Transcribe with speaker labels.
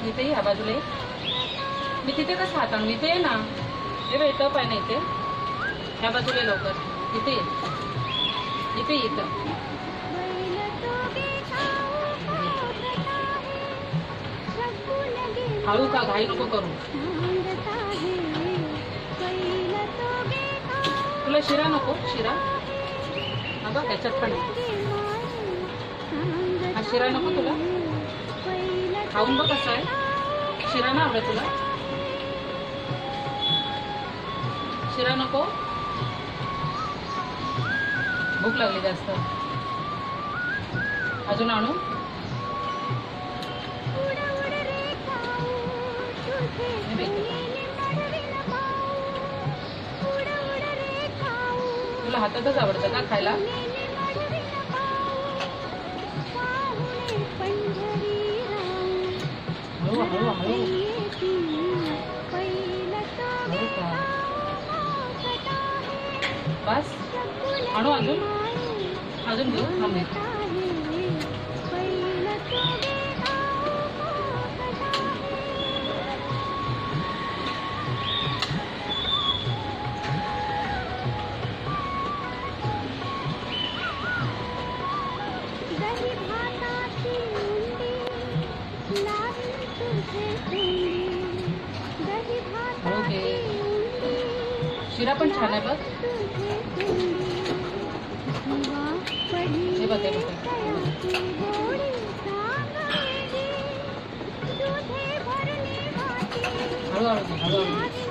Speaker 1: इथे ह्या बाजूला ये. मी तिथे कसं हात आणू? इथे ये ना. हे बाई टप आहे ना इथे. ह्या बाजूला ये लवकर. इथे ये. इथे ये इथं. हळू का? घाई नको करू. तुला शिरा नको? शिरा अगं त्याच्यात पण हा शिरा नको तुला? खाऊन बघ कसं आहे. शिरा ना आवडत तुला? शिरा नको? भूक लागली जास्त. अजून आणू? तुला हातातच आवडतं का खायला? हळू हळू हळू. बस आणू अजून? अजून घेऊ थांबे. ओके शिरा पण छान आहे बघ. हे बघ हे बघ. हळूहळू हळूहळू.